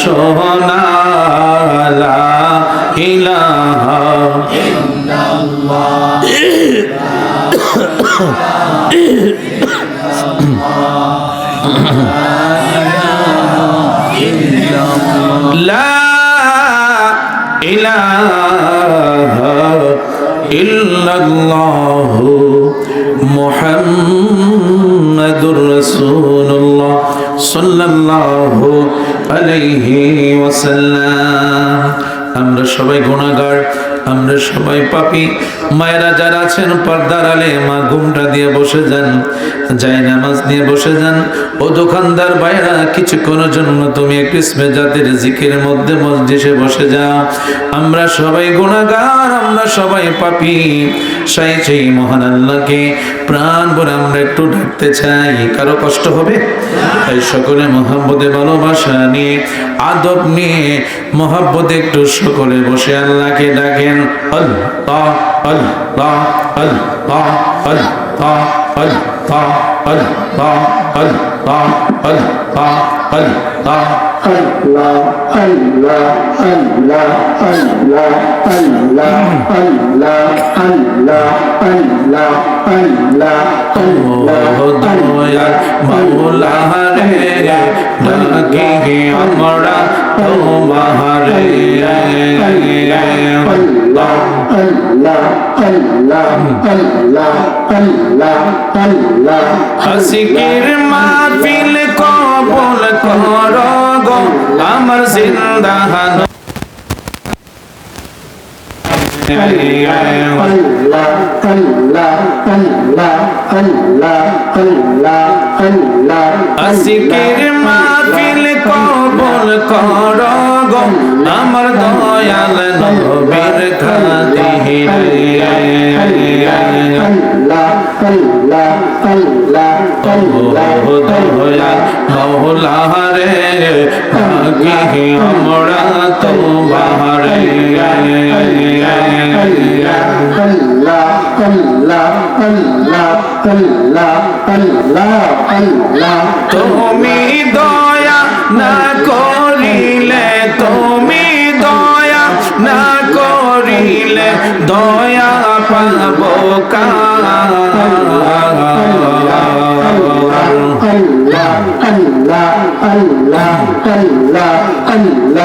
সোনা লা ইলাহা ইল্লাল্লাহ লা ইলাহা ইল্লাল্লাহ মুহাম্মাদুর রাসূলুল্লাহ সাল্লাল্লাহু আলাইহি ওয়াসাল্লাম। আমরা সবাই গুনাহগার, আমরা সবাই পাপী। মায়েরা যারা আছেন পর্দার আলে মা ঘুমটা দিয়ে বসে যান, যাই নামাজ নিয়ে বসে যান। ও দোকানদার ভাইরা কিছুক্ষণের জন্য তুমি কিসমে জাতির জিকিরের মধ্যে মজলিসে বসে যাও। আমরা সবাই গুনাহগার, আমরা সবাই পাপী। সেই মহান আল্লাহকে প্রাণ ভরে আমরা একটু ডাকতে চাই। কারো কষ্ট হবে? তাই সকলে মহব্বতে ভালোবাসা নিয়ে আদব নিয়ে মহব্বতে একটু সকলে বসে আল্লাহকে ডাকেন। আল্লাহ আল্লাহ আল্লাহ আল্লাহ আল্লাহ আল্লাহ আল্লাহ আল্লাহ আল্লাহ Allah, Allah, Allah, Allah, Allah, Allah, Allah, Allah, Allah, Dayal মাওলা রে ডাকি আমরা তোমারে। Allah, Allah, Allah, Allah, Allah, Allah, আশিকের মাহফিল কবুল করো গো আমার জিন্দাহান। Allah, Allah, Allah, Allah, Allah, Allah, আশিকের মাহফিল কবুল করো গো আমার দয়াল নবীর খাতিরে। Allah, Allah, Allah, দয়াল মাওলা রে ডাকি আমরা তোমারে। Allah, Allah, Allah, Allah, Allah, Allah, তুমি দয়া না করিলে, তুমি দয়া না করিলে দয়া পাব কার? Allah, Allah, Allah, Allah, Allah, Allah,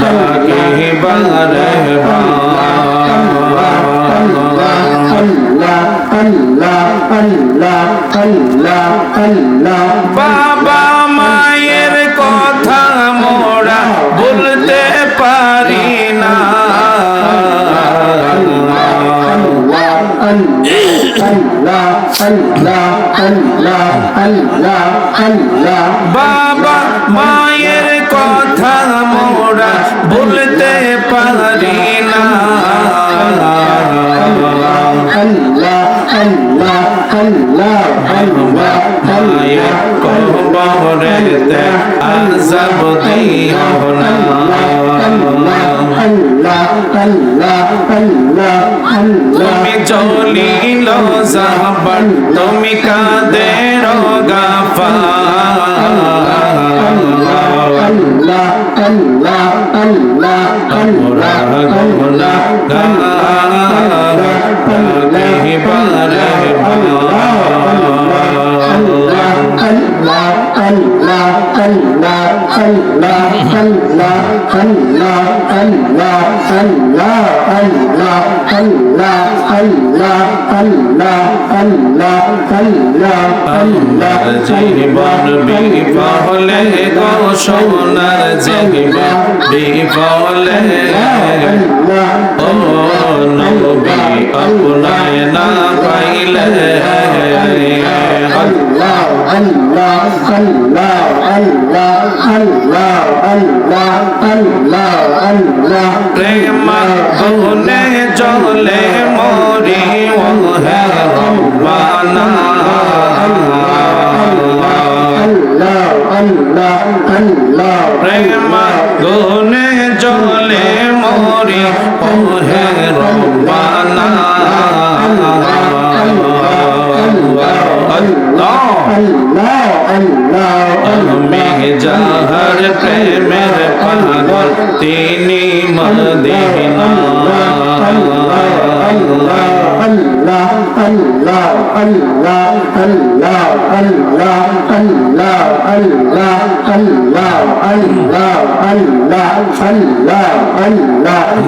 ডাকি বারে বাবা মায়ের কথা মোরা বলতে পারি না। বাবা মায়ের কথা মোরা বলতে পারি না। মায়ের কবরেতে আযাব দিও না। তুমি জলিল জাহান, তুমি কাদের গাফার। আমরা গুনাহগার ডাকি বারে জীবন বিফলে গো সোনার জীবন বিফলে। ও নবী আপনায় না পাইলে প্রেম গুনে জ্বলে মরি ও হে রব্বানা। প্রেম গুনে জ্বলে মরি ও হে রব্বানা। Allah আমি যাহার প্রেমের পাগল তিনি মদিনা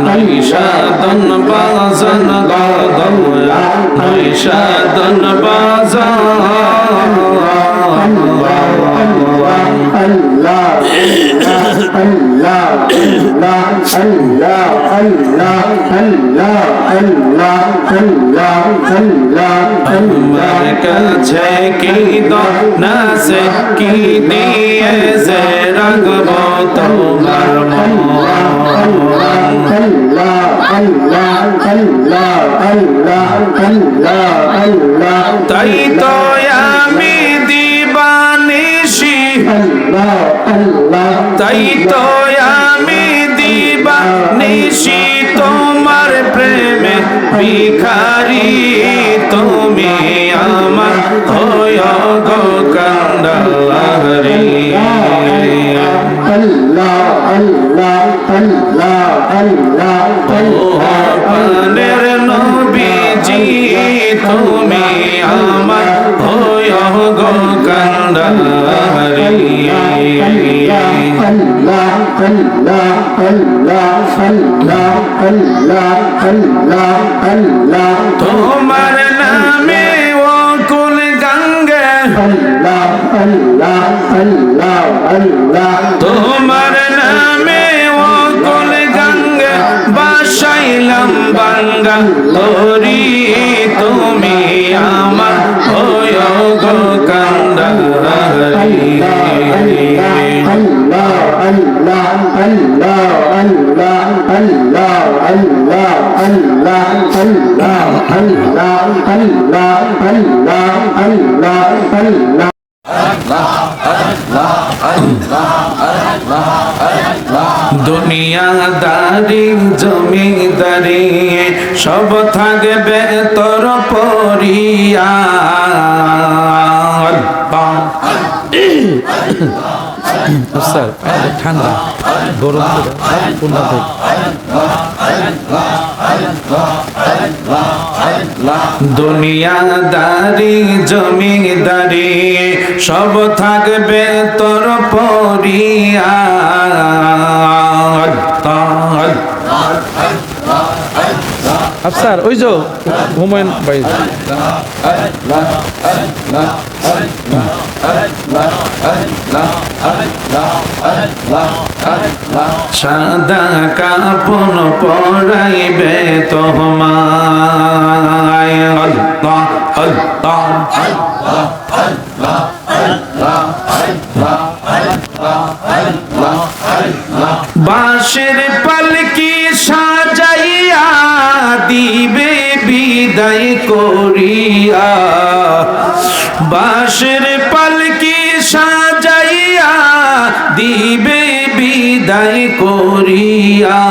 নৈশাদন বাজন গদয়া নৈশাদন বাজন আমার কাছে কি দনাসে কি দিয়ে যে রাখব তোমার মন তাই তো আমি দিবানিশি তাই তো আমি দিবানিশি তোমার প্রেমে ভিখারি তুমি আমার হয় গো কান্ডারি পানের নবীজি তুমি আমার হয় গো কান্ডারি তোমার নামে ও কুল গঙ্গে তোমার নামে ও কুল গঙ্গে বাসাইলাম বাঙ্গা তোরি তুমি আমার হয় গো কান্ডারি দুনিয়াদারি জমিদারি সব থাকবে তোর পরিয়া স্যার ঠান্ডা গরম পূর্ণ দুনিয়াদারি জমিদারি সব থাকবে তোর পরিয়া স্যার ওই যে হুমায়ুন ভাই সাদা কাপন পরাইবে তোমায় আল্লাহ আল্লাহ বাঁশের পালকি সাজাইয়া দিবে বিদায় করিয়া বাঁশের পালকি সাজাইয়া দিবে বিদায় করিয়া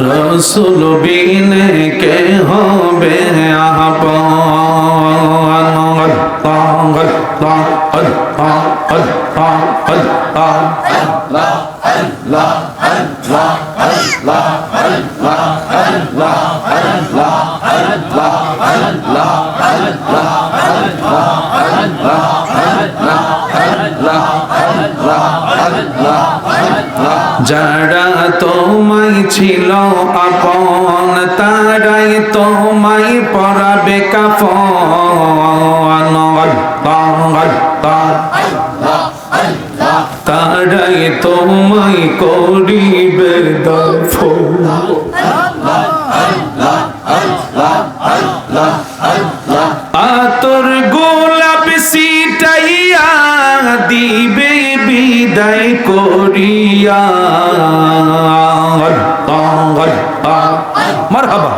রসুল বিনে কে হবে যারা তোমায় ছিল আপন তারাই তোমায় পরাবে কাফন তারাই তোমায় করিবে দাফন আতর গোলাপ সিটাইয়া দিবে বিদায় করিয়া মারহাবা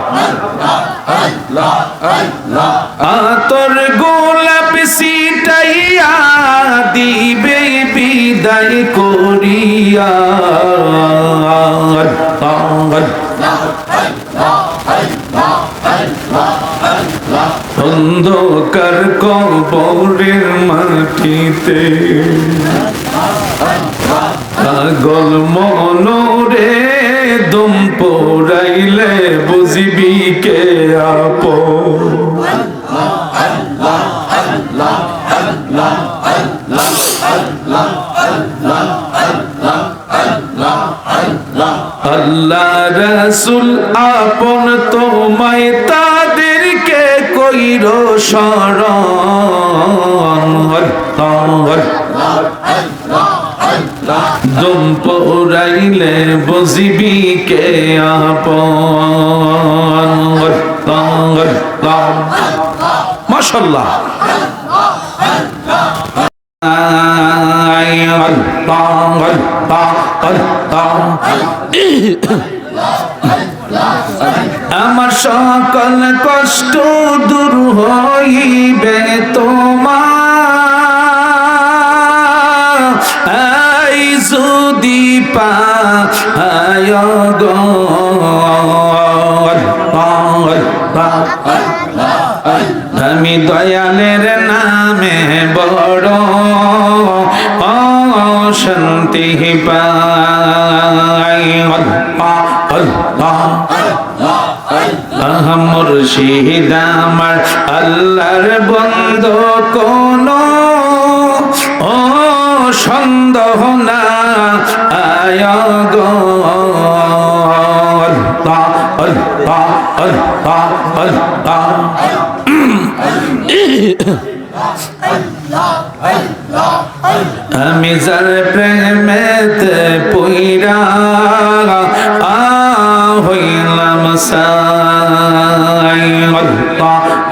আতর গোলাপ সিটাইয়া দিবে বিদায় করিয়া অন্ধকার কবরের মাটিতে পাগল মনরে দম পড়াইলে বুঝিবি কে আপন। আল্লাহ রাসূল আপন তোমায় তাদেরকে কইর শরণ। দম পড়াইলে বুঝিবি কে আপন। মাশাআল্লাহ। আমার সকল কষ্ট দূর হইবে তোমার এই যদি পায় গো। আমি দয়ালের নামে বড় শান্তি পাই। মুর্শিদ আমার আল্লাহর বন্ধু কোনো ও সন্দেহ না আয় গো। আমি যার প্রেমেতে পইরা হইলাম সাই।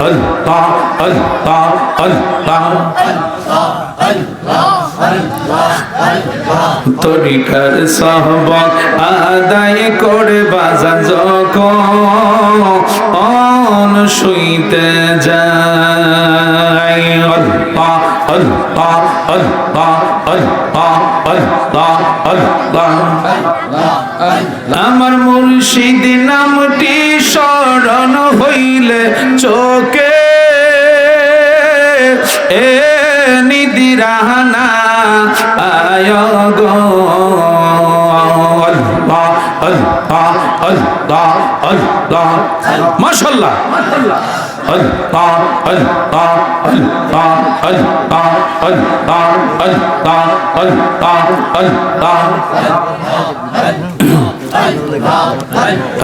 আল্লাহ আল্লাহ আল্লাহ আল্লাহ। তরিকার সহবত আদায় করে বাজার যখন শুইতে যায়। আল্লাহ আল্লাহ আল্লাহ আল্লাহ আল্লাহ আল্লাহ। আমার মুর্শিদ নামটি স্মরণ হইলে চোখে এ নিদিরানা আয় গো। আল্লাহ আল্লাহ আল্লাহ আল্লাহ। মাশাআল্লাহ। আল্লাহ আল্লাহ আল্লাহ আল্লাহ আল্লাহ আল্লাহ আল্লাহ আল্লাহ।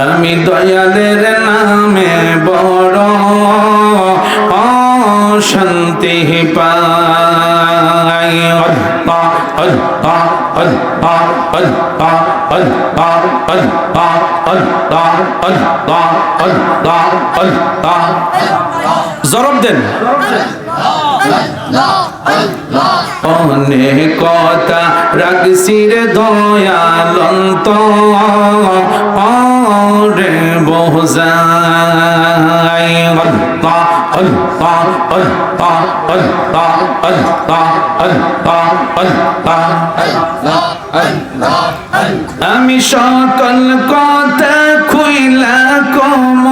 আমি দয়ালের নামে বড় শান্তি পাই। আল্লাহ আল্লাহ আল্লাহ আল্লাহ আল্লাহ আল্লাহ আল্লাহ আল্লাহ আল্লাহ আল্লাহ। জবাব দেন। অনেক কথা রাখছি রে দয়ালন্ত রে বোঝাই। আল্লাহ আল্লাহ আল্লাহ আল্লাহ আল্লাহ আল্লাহ আল্লাহ। আমি সকল কথা খুইলা কম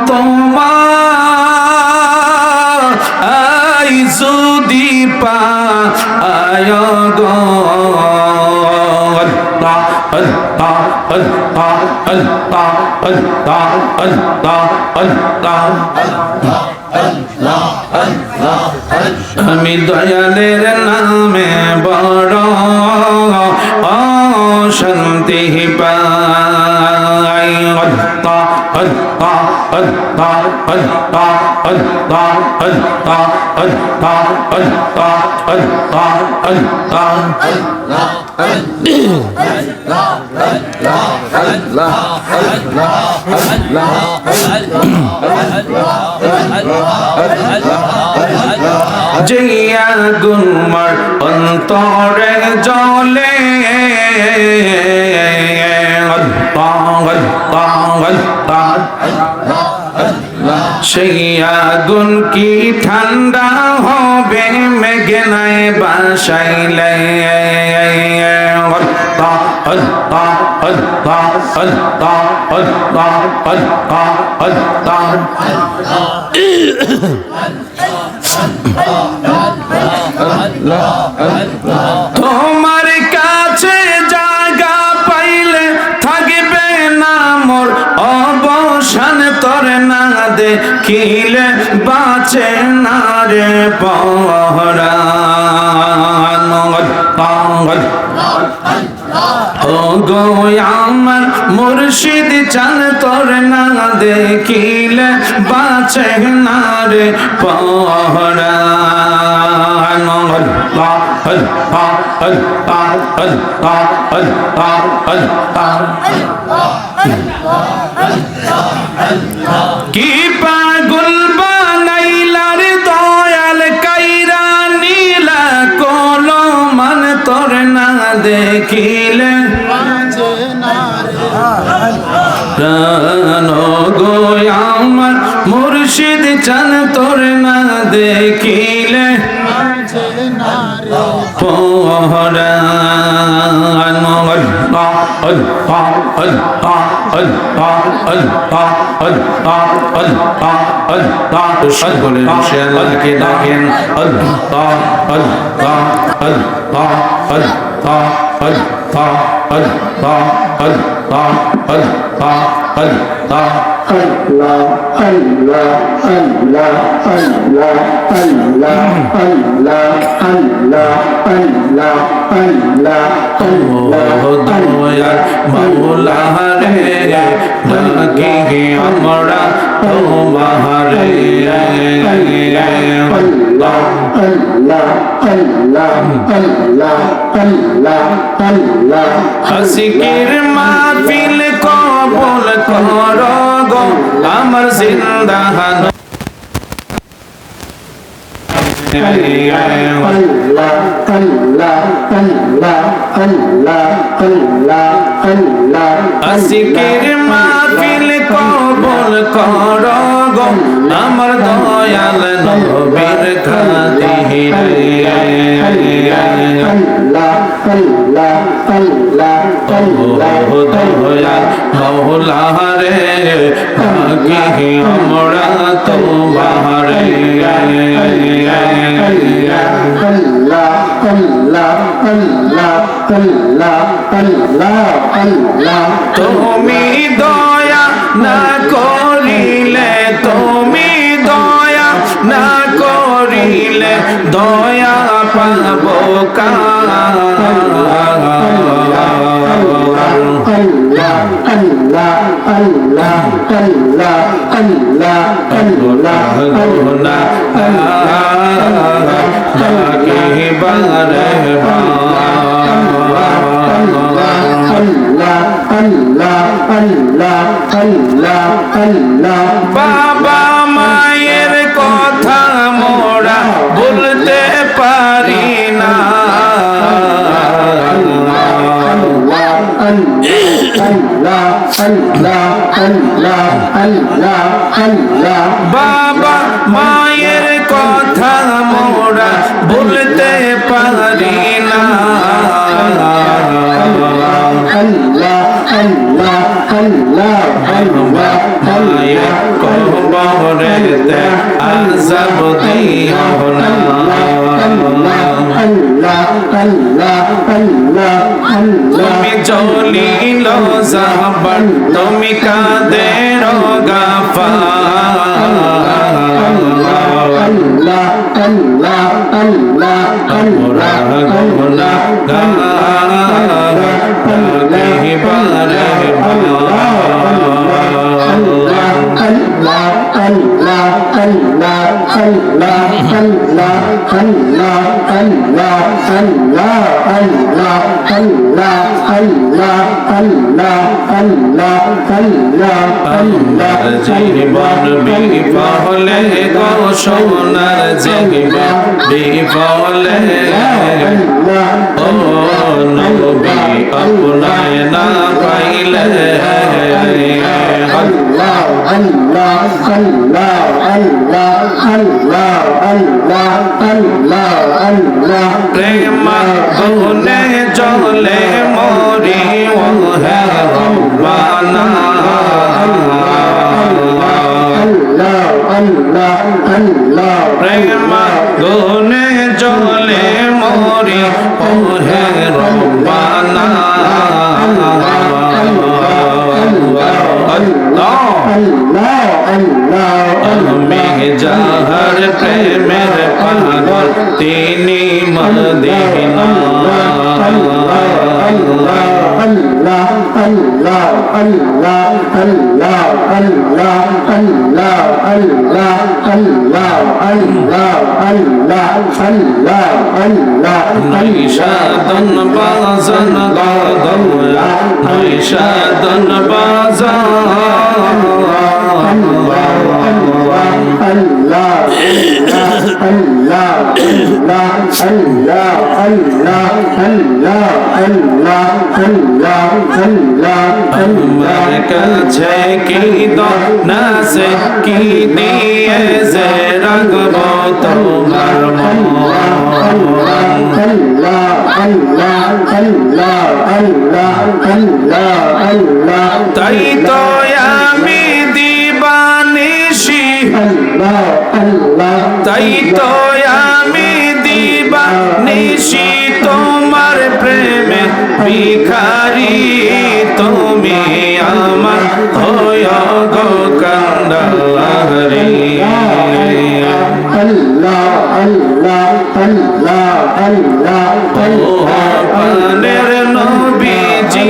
তোমার আই যদি পায় গো। আল্লাহ আল্লাহ আল্লাহ আল্লাহ আল্লাহ আল্লাহ আল্লাহ। আমি দয়ালের নামে বড় শান্তি পাই। আল্লাহ আল্লাহ আল্লাহ আল্লাহ আল্লাহ আল্লাহ আল্লাহ আল্লাহ আল্লাহ আল্লাহ। জিয়া গুনমার অন্তরে জলে সেই আগুন কি ঠান্ডা হবে মেঘনায় বাসাইলে। আল্লাহ আল্লাহ তোমার কাছে জায়গা পাইলে থাকবে না মোর অবসান, তোর না দেখিলে বাঁচে না রে পরাণ। ও গো আমার মুর্শিদ চান, তোর না দেখিলে বাঁচে না রে পরাণ। কি পাগল বানাইলার দয়াল কাইরা নীলা কোলো মান, তোর না দেখিলে প্রাণ গো আমার মুর্শিদ চান, তোর না দেখিলে সকলে আল্লাহকে ডাকেন আল্লাহ আল্লাহ আল্লাহ আল্লাহ আল্লাহ আল্লাহ আল্লাহ আল্লাহ আল্লাহ। Allah, Allah, Allah, Allah, Allah, Allah, Allah, Allah, Allah, Dayal মাওলা রে, ডাকি আমরা তোমারে। Allah, Allah, Allah, Allah, Allah, Allah, আশিকের মাহফিল কবুল করো গো আমার জিন্দাহান। Allah, Allah, Allah, Allah, Allah, Allah, আশিকের মাহফিল কবুল করো গো আমার দয়াল নবীর খাতিরে। Allah, Allah, Allah, ও দয়াল মাওলা রে, ডাকি আমরা তোমারে। Allah, Allah, Allah, Allah, Allah, Allah, তুমি দয়া না করিলে, তুমি দয়া না করিলে দয়া পাবো কার? বাবা মায়ের কথা মোরা বলতে পারি না, বাবা মায়ের কথা মোরা বলতে পারি না। মায়ের কবরেতে আযাব দিও না, তুমি চলিল যাবার, তুমি কাদের গাফার। আমরা গুনাহগার, একেবারে জীবন বিফলে গো সোনার জীবন বিফলে, ও নবী আপনায় না পাইলে। প্রেম গুনে জলে মরি ও হে রব্বানা প্রেম গুনে জলে মরি ও হে রব্বানা আমি যাহার প্রেমের পাগল তিনি মদিনা নৈশাদন বাজন গদয়া নৈশাদন আমার কাছে কি না সে কি দিয়ে যে রাখব তোমার তাই তো আমি দিবানিশি তাই তো আমি দিবানিশি তোমার প্রেমে ভিখারি তুমি আমার হয় গো কান্ডারি পানের নবীজি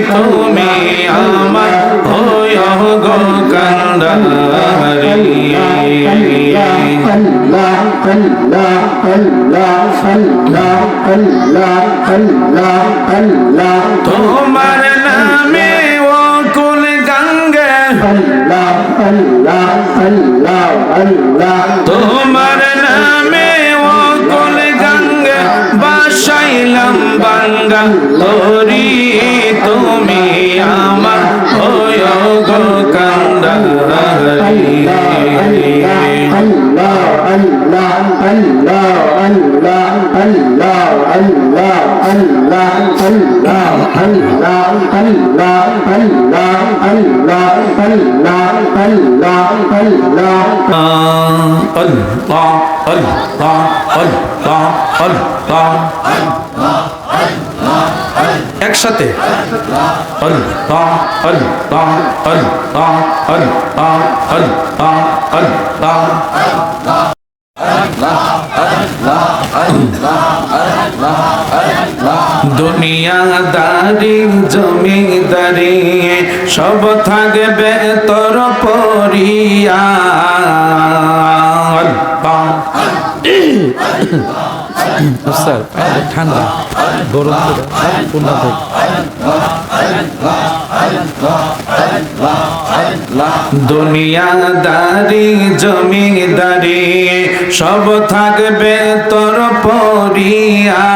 তুমি আমার হয় গো কান্ডারি তোমার নামে ও কুল গঙ্গে তোমার নামে ও কুল গঙ্গে বাসাইলাম বাঙ্গা তোরি তুমি আমার হয় গো কান্ডারি একসাথে দুনিয়াদারি জমিদারি সব থাকবে তোর পরিয়া স্যার ঠান্ডা গরম পূর্ণ দুনিয়াদারি জমিদারি সব থাকবে তোর পরিয়া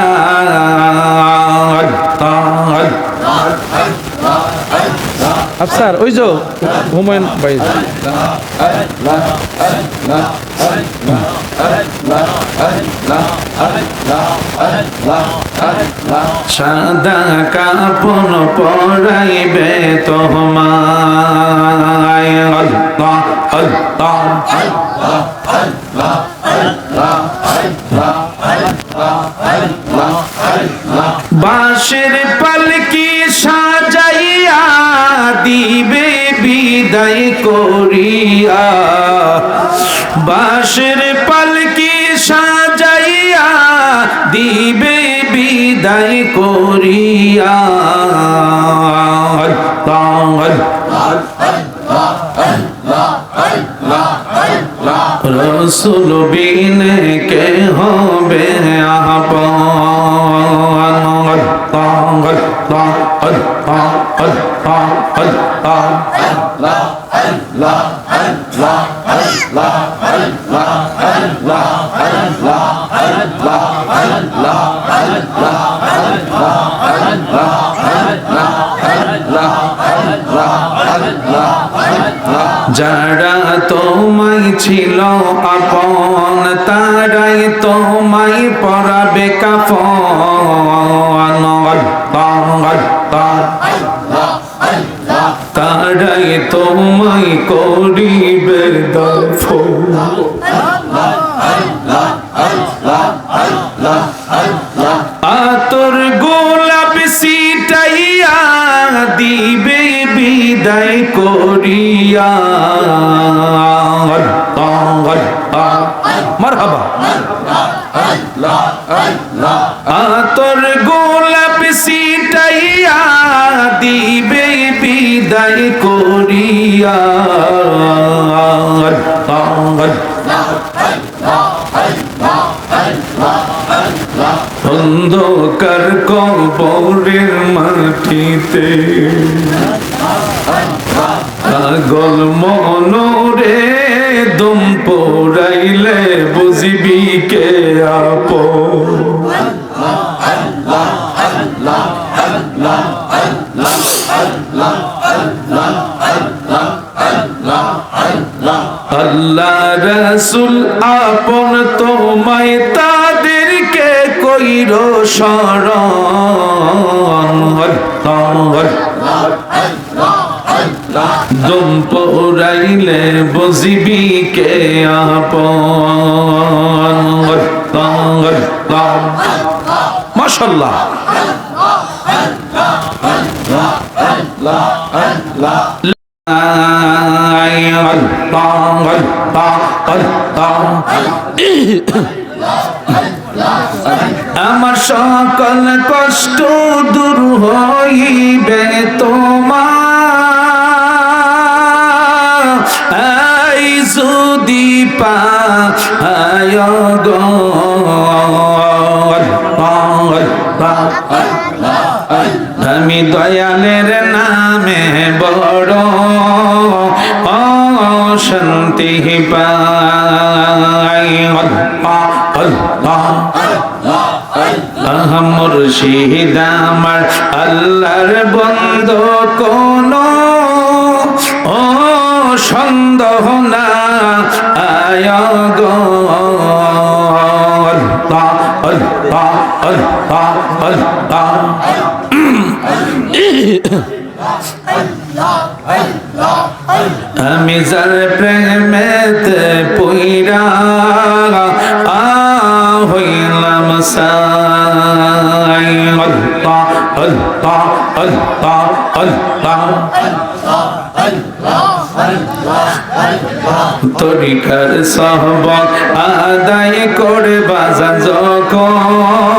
স্যার ওই যে হুমায়ুন ভাই সাদা কাপন পরাইবে তোমায় আল্লাহ আল্লাহ বাঁশের পালকি সাজাইয়া দিবে বিদায় করিয়া বাঁশের পালকি সাজাইয়া দিবে বিদায় করিয়া রসুল বিনে কে হবে যারা তোমায় ছিল আপন তারাই তোমায় পরাবে কাফন তারাই তোমায় করিবে দাফন আতর গোলাপ সিটাইয়া দিবে বিদায় করিয়া মারহাবা আতর গোলাপ সিটাইয়া দিবে বিদায় করিয়া অন্ধকার কবরের মাটিতে পাগল মনরে দম পড়াইলে বুঝবি কে আপন আল্লাহ রাসূল আপন তোমায় তাদেরকে কইর শরণ দম পড়াইলে বুঝবি কে আপন মাশাআল্লাহ আমার সকল কষ্ট দূর হইবে তোমার এই যদি পায় গো আমি দয়ালের নামে বড় শান্তি পাই মুর্শিদ আমার আল্লাহর বন্ধু কোনো ও সন্দেহ না আয় গো আমি যার প্রেমেতে পুইরা হইলাম সাই আল্লাহ আল্লাহ আল্লাহ আল্লাহ তরিকার সহবত আদায় করে বাজার যখন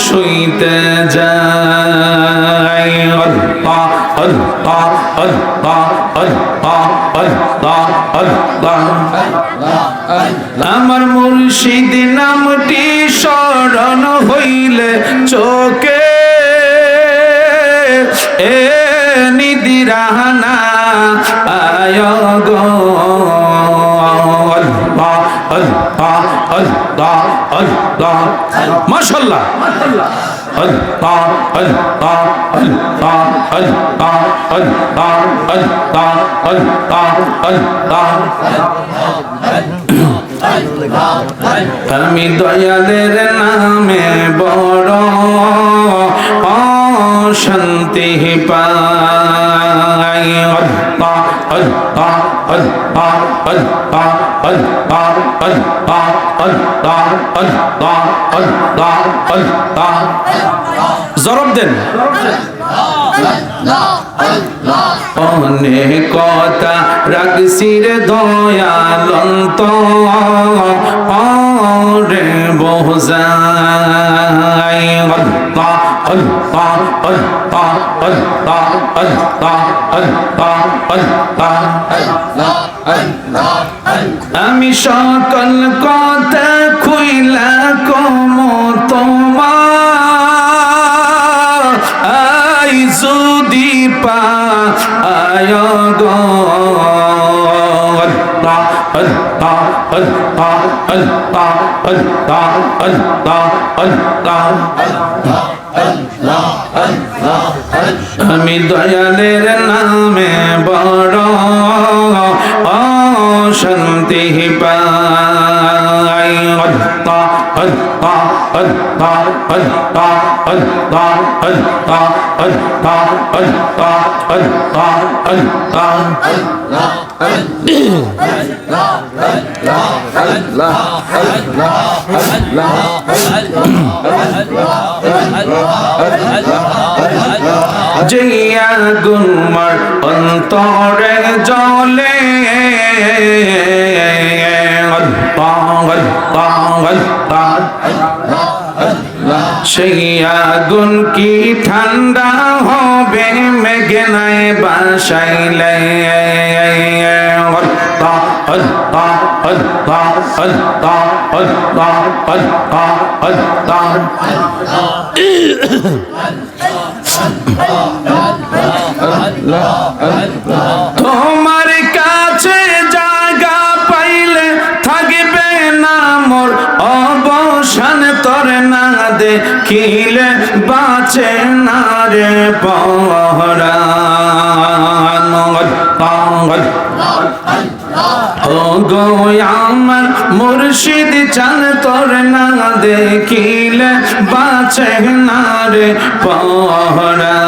শুইতে যায় আল্লাহ আল্লাহ আল্লাহ আল্লাহ আল্লাহ আল্লাহ আমার মুর্শিদ নামটি স্মরণ হইলে চোখে এ নিদিরানা আয় গো আল্লাহ আল্লাহ আল্লাহ আল্লাহ মাশাআল্লাহ আল্লাহ আল্লাহ আল্লাহ আল্লাহ আল্লাহ আল্লাহ আল্লাহ আল্লাহ আমি দয়ালের নামে বড় শান্তি পাই আল্লাহ আল্লাহ আল্লাহ আল্লাহ আল্লাহ আল্লাহ আল্লাহ আল্লাহ আল্লাহ আল্লাহ জরব দেন অনেক কথা রাখছি রে দয়ালন্ত রে বোঝাই আল্লাহ আল্লাহ আল্লাহ আল্লাহ আল্লাহ আল্লাহ আল্লাহ আমি সকল কথা খুইলা কম তোমার আই যদি পায় গো আল্লাহ আল্লাহ আল্লাহ আল্লাহ আল্লাহ আল্লাহ আল্লাহ আমি দয়ালের নামে বড় শান্তি পাই। আল্লাহ আল্লাহ আল্লাহ আল্লাহ আল্লাহ আল্লাহ আল্লাহ আল্লাহ আল্লাহ আল্লাহ জিয়া গুলমার অন্তরে জলে সেই আগুন কি ঠান্ডা হবে মেঘনায় বাসাইলে। তোমার কাছে জায়গা পাইলে থাকবে না মোর অবসান, তোর না দেখিলে বাঁচে না রে পরাণ। ও গো আমার মুর্শিদ চান, তোর না দেখিলে বাঁচে না রে পরাণ।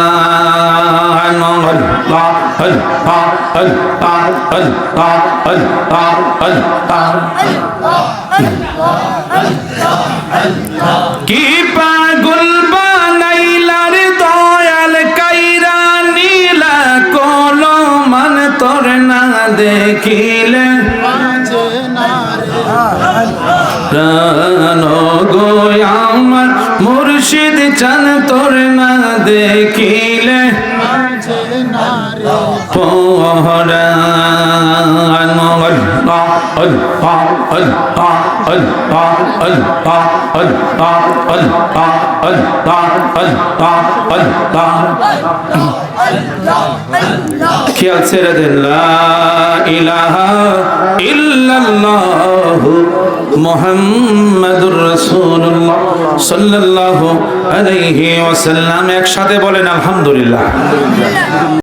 কি পাগল বানাইলার দয়াল কাইরা নীলা কলো মান, তোর না দেখিলে প্রাণ গো আমার মুর্শিদ চান, তোর না দেখিলে পরাণ। খেয়াল ছেড়ে দেন। লা ইলাহা ইল্লাল্লাহু মুহাম্মাদুর রাসূলুল্লাহ সাল্লাল্লাহু আলাইহি ওয়াসাল্লাম। একসাথে বলেন আলহামদুলিল্লাহ।